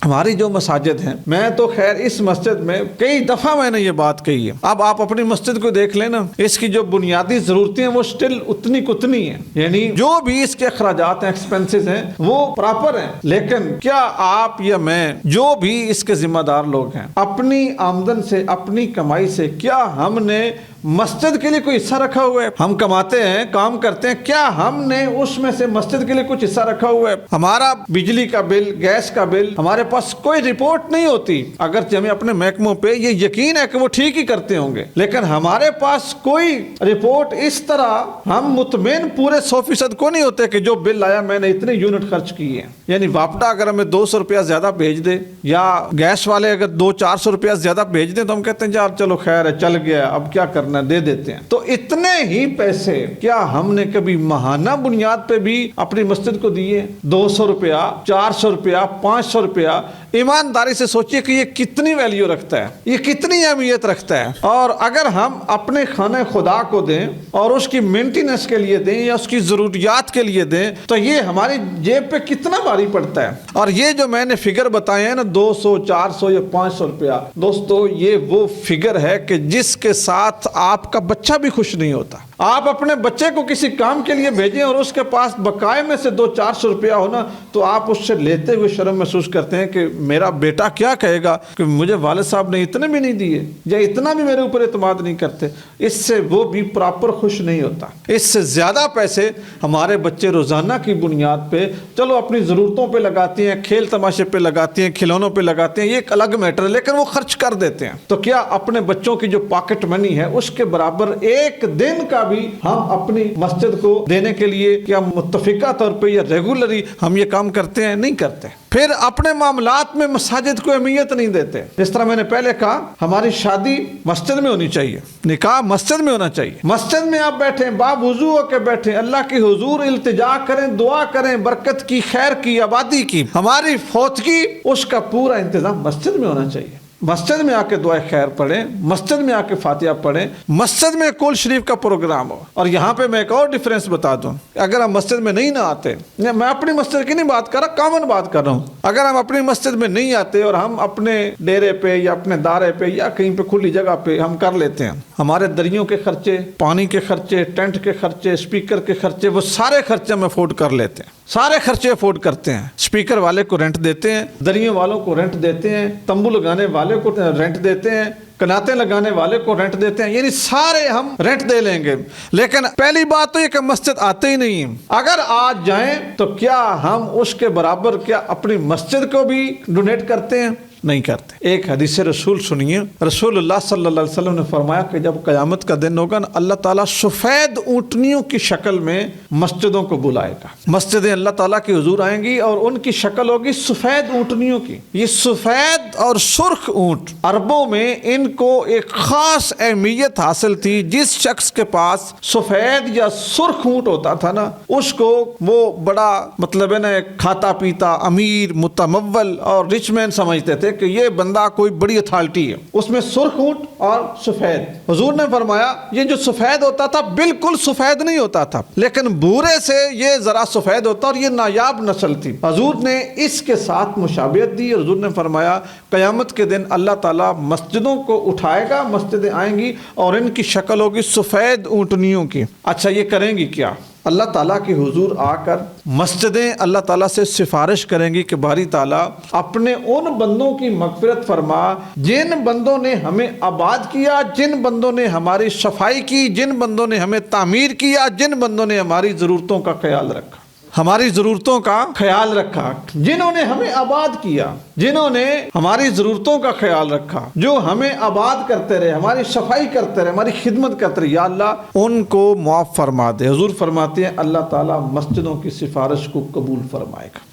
ہماری جو مساجد ہیں، میں تو خیر اس مسجد میں کئی دفعہ میں نے یہ بات کہی ہے، اب آپ اپنی مسجد کو دیکھ لینا، اس کی جو بنیادی ضرورتیں ہیں وہ سٹل اتنی کتنی ہیں، یعنی جو بھی اس کے اخراجات ہیں، ایکسپنسز ہیں، وہ پراپر ہیں، لیکن کیا آپ یا میں جو بھی اس کے ذمہ دار لوگ ہیں، اپنی آمدن سے، اپنی کمائی سے، کیا ہم نے مسجد کے لیے کوئی حصہ رکھا ہوا ہے؟ ہم کماتے ہیں، کام کرتے ہیں، کیا ہم نے اس میں سے مسجد کے لیے کچھ حصہ رکھا ہوا ہے؟ ہمارا بجلی کا بل، گیس کا بل، ہمارے پاس کوئی رپورٹ نہیں ہوتی، اگرچہ ہمیں اپنے محکموں پہ یہ یقین ہے کہ وہ ٹھیک ہی کرتے ہوں گے، لیکن ہمارے پاس کوئی رپورٹ اس طرح ہم مطمئن پورے 100% کو نہیں ہوتے کہ جو بل آیا میں نے اتنے یونٹ خرچ کیے ہیں۔ یعنی واپڈا اگر ہمیں 200 روپیہ زیادہ بھیج دے، یا گیس والے اگر 200-400 روپیہ زیادہ بھیج دیں، تو ہم کہتے ہیں یار چلو خیر ہے، چل گیا، اب کیا کرنا، دے دیتے ہیں۔ تو اتنے ہی پیسے کیا ہم نے کبھی ماہانہ بنیاد پہ بھی اپنی مسجد کو دیے؟ 200 روپیہ، 400 روپیہ، 500 روپیہ، ایمانداری سے سوچئے کہ یہ کتنی ویلیو رکھتا ہے، یہ کتنی اہمیت رکھتا ہے۔ اور اگر ہم اپنے خانہ خدا کو دیں اور اس کی مینٹیننس کے لیے دیں یا اس کی ضروریات کے لیے دیں، تو یہ ہماری جیب پہ کتنا بھاری پڑتا ہے۔ اور یہ جو میں نے فگر بتائے ہیں نا، 200، 400 یا 500 روپیہ، دوستو یہ وہ فگر ہے کہ جس کے ساتھ آپ کا بچہ بھی خوش نہیں ہوتا۔ آپ اپنے بچے کو کسی کام کے لیے بھیجیں اور اس کے پاس بقائے میں سے 200-400 روپیہ ہونا، تو آپ اس سے لیتے ہوئے شرم محسوس کرتے ہیں کہ میرا بیٹا کیا کہے گا کہ مجھے والد صاحب نے اتنے بھی نہیں دیے، یا اتنا بھی میرے اوپر اعتماد نہیں کرتے۔ اس سے وہ بھی پراپر خوش نہیں ہوتا۔ اس سے زیادہ پیسے ہمارے بچے روزانہ کی بنیاد پہ چلو اپنی ضرورتوں پہ لگاتے ہیں، کھیل تماشے پہ لگاتے ہیں، کھلونوں پہ لگاتے ہیں، یہ ایک الگ میٹر ہے، لیکن وہ خرچ کر دیتے ہیں۔ تو کیا اپنے بچوں کی جو پاکٹ منی ہے اس کے برابر ایک دن کا بھی ہم اپنی مسجد کو دینے کے لیے کیا متفقہ طور پہ یا ریگولری ہم یہ کام کرتے ہیں؟ نہیں کرتے۔ پھر اپنے معاملات میں مساجد کو اہمیت نہیں دیتے۔ جس طرح میں نے پہلے کہا، ہماری شادی مسجد میں ہونی چاہیے، نکاح مسجد میں ہونا چاہیے۔ مسجد میں آپ بیٹھیں، باوضو ہو کے بیٹھیں، اللہ کی حضور التجا کریں، دعا کریں، برکت کی، خیر کی، آبادی کی۔ ہماری فوتگی، اس کا پورا انتظام مسجد میں ہونا چاہیے۔ مسجد میں آ کے دعائے خیر پڑھیں، مسجد میں آ کے فاتحہ پڑھیں، مسجد میں کل شریف کا پروگرام ہو۔ اور یہاں پہ میں ایک اور ڈیفرنس بتا دوں، اگر ہم مسجد میں نہیں نہ آتے، میں اپنی مسجد کی نہیں بات کر رہا، کامن بات کر رہا ہوں، اگر ہم اپنی مسجد میں نہیں آتے اور ہم اپنے ڈیرے پہ یا اپنے دارے پہ یا کہیں پہ کھلی جگہ پہ ہم کر لیتے ہیں، ہمارے دریوں کے خرچے، پانی کے خرچے، ٹینٹ کے خرچے، اسپیکر کے خرچے، وہ سارے خرچے ہم افورڈ کر لیتے ہیں، سارے خرچے افورڈ کرتے ہیں۔ اسپیکر والے کو رینٹ دیتے ہیں، دریوں والوں کو رینٹ دیتے ہیں، تمبو لگانے والے کو رینٹ دیتے ہیں، کناتے لگانے والے کو رینٹ دیتے ہیں، یعنی سارے ہم رینٹ دے لیں گے۔ لیکن پہلی بات تو یہ کہ مسجد آتے ہی نہیں۔ اگر آج جائیں تو کیا ہم اس کے برابر کیا اپنی مسجد کو بھی ڈونیٹ کرتے ہیں؟ نہیں کرتے۔ ایک حدیث رسول سنیے، رسول اللہ صلی اللہ علیہ وسلم نے فرمایا کہ جب قیامت کا دن ہوگا نا، اللہ تعالیٰ سفید اونٹنیوں کی شکل میں مسجدوں کو بلائے گا۔ مسجدیں اللہ تعالیٰ کی حضور آئیں گی اور ان کی شکل ہوگی سفید اونٹنیوں کی۔ یہ سفید اور سرخ اونٹ، عربوں میں ان کو ایک خاص اہمیت حاصل تھی۔ جس شخص کے پاس سفید یا سرخ اونٹ ہوتا تھا نا، اس کو وہ بڑا مطلب ہے نا کھاتا پیتا، امیر، متمول اور رچ مین سمجھتے تھے کہ یہ بندہ کوئی بڑی اتھارٹی ہے۔ اس میں سرخ اونٹ اور سفید۔ حضور نے فرمایا یہ جو سفید ہوتا تھا بالکل سفید نہیں ہوتا تھا، لیکن بھورے سے یہ ذرا سفید ہوتا، اور یہ نایاب نسل تھی۔ حضور نے اس کے ساتھ مشابہت دی، اور حضور نے فرمایا قیامت کے دن اللہ تعالیٰ مسجدوں کو اٹھائے گا، مسجدیں آئیں گی اور ان کی شکل ہوگی سفید اونٹنیوں کی۔ اچھا یہ کریں گی کیا؟ اللہ تعالیٰ کی حضور آ کر مسجدیں اللہ تعالیٰ سے سفارش کریں گی کہ باری تعالیٰ اپنے ان بندوں کی مغفرت فرما جن بندوں نے ہمیں آباد کیا، جن بندوں نے ہماری صفائی کی، جن بندوں نے ہمیں تعمیر کیا، جن بندوں نے ہماری ضرورتوں کا خیال رکھا، ہماری ضرورتوں کا خیال رکھا، جنہوں نے ہمیں آباد کیا، جنہوں نے ہماری ضرورتوں کا خیال رکھا، جو ہمیں آباد کرتے رہے، ہماری صفائی کرتے رہے، ہماری خدمت کرتے رہے، یا اللہ ان کو معاف فرما دے۔ حضور فرماتے ہیں اللہ تعالیٰ مسجدوں کی سفارش کو قبول فرمائے گا۔